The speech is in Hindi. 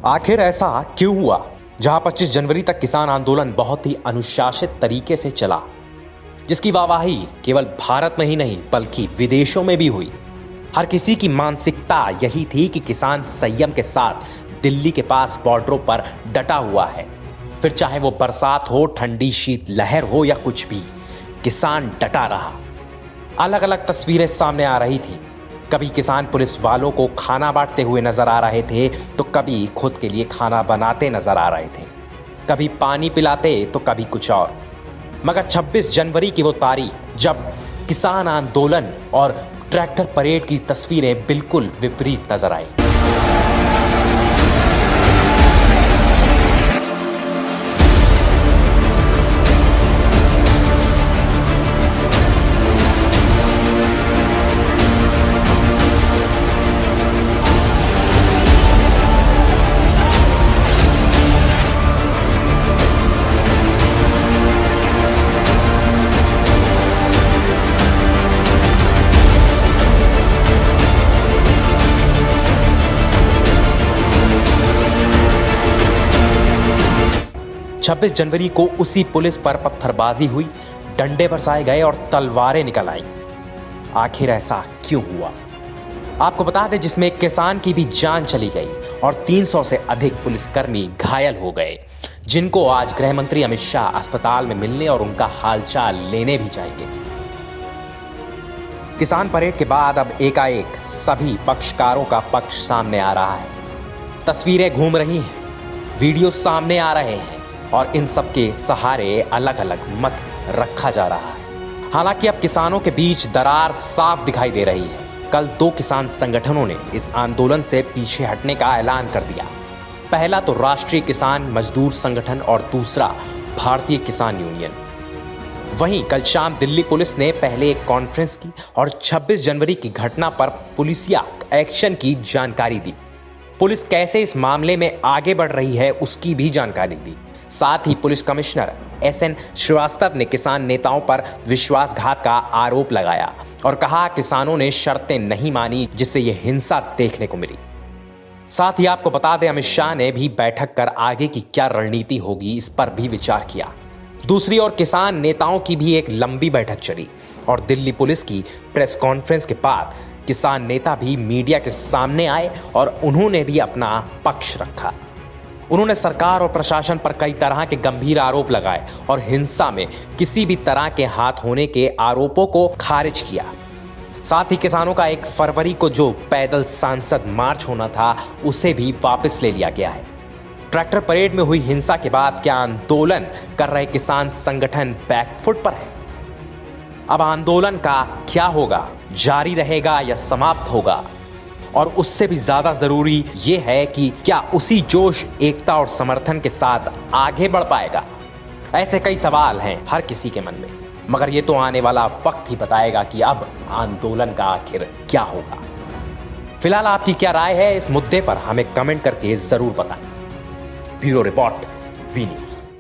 आखिर ऐसा क्यों हुआ जहां 25 जनवरी तक किसान आंदोलन बहुत ही अनुशासित तरीके से चला, जिसकी वाहवाही केवल भारत में ही नहीं बल्कि विदेशों में भी हुई। हर किसी की मानसिकता यही थी कि किसान संयम के साथ दिल्ली के पास बॉर्डरों पर डटा हुआ है। फिर चाहे वो बरसात हो, ठंडी शीत लहर हो या कुछ भी, किसान डटा रहा। अलग अलग तस्वीरें सामने आ रही थी। कभी किसान पुलिस वालों को खाना बांटते हुए नजर आ रहे थे तो कभी खुद के लिए खाना बनाते नजर आ रहे थे, कभी पानी पिलाते तो कभी कुछ और। मगर 26 जनवरी की वो तारीख जब किसान आंदोलन और ट्रैक्टर परेड की तस्वीरें बिल्कुल विपरीत नजर आई। 26 जनवरी को उसी पुलिस पर पत्थरबाजी हुई, डंडे बरसाए गए और तलवारें निकल आईं। आखिर ऐसा क्यों हुआ? आपको बता दें, जिसमें एक किसान की भी जान चली गई और 300 से अधिक पुलिसकर्मी घायल हो गए, जिनको आज गृह मंत्री अमित शाह अस्पताल में मिलने और उनका हालचाल लेने भी जाएंगे। किसान परेड के बाद अब एकाएक सभी पक्षकारों का पक्ष सामने आ रहा है। तस्वीरें घूम रही हैं, वीडियो सामने आ रहे हैं और इन सब के सहारे अलग अलग मत रखा जा रहा है। हालांकि अब किसानों के बीच दरार साफ दिखाई दे रही है। कल 2 किसान संगठनों ने इस आंदोलन से पीछे हटने का ऐलान कर दिया। पहला तो राष्ट्रीय किसान मजदूर संगठन और दूसरा भारतीय किसान यूनियन। वहीं कल शाम दिल्ली पुलिस ने पहले एक कॉन्फ्रेंस की और 26 जनवरी की घटना पर पुलिसिया एक्शन की जानकारी दी। पुलिस कैसे इस मामले में आगे बढ़ रही है उसकी भी जानकारी दी। साथ ही पुलिस कमिश्नर SN श्रीवास्तव ने किसान नेताओं पर विश्वासघात का आरोप लगाया और कहा किसानों ने शर्तें नहीं मानी, जिससे यह हिंसा देखने को मिली। साथ ही आपको बता दें, अमित शाह ने भी बैठक कर आगे की क्या रणनीति होगी इस पर भी विचार किया। दूसरी ओर किसान नेताओं की भी एक लंबी बैठक चली और दिल्ली पुलिस की प्रेस कॉन्फ्रेंस के बाद किसान नेता भी मीडिया के सामने आए और उन्होंने भी अपना पक्ष रखा। उन्होंने सरकार और प्रशासन पर कई तरह के गंभीर आरोप लगाए और हिंसा में किसी भी तरह के हाथ होने के आरोपों को खारिज किया। साथ ही किसानों का 1 फरवरी को जो पैदल सांसद मार्च होना था उसे भी वापस ले लिया गया है। ट्रैक्टर परेड में हुई हिंसा के बाद क्या आंदोलन कर रहे किसान संगठन बैकफुट पर है? अब आंदोलन का क्या होगा? जारी रहेगा या समाप्त होगा? और उससे भी ज्यादा जरूरी यह है कि क्या उसी जोश, एकता और समर्थन के साथ आगे बढ़ पाएगा? ऐसे कई सवाल हैं हर किसी के मन में, मगर ये तो आने वाला वक्त ही बताएगा कि अब आंदोलन का आखिर क्या होगा। फिलहाल आपकी क्या राय है इस मुद्दे पर हमें कमेंट करके जरूर बताएं। Bureau report, V news.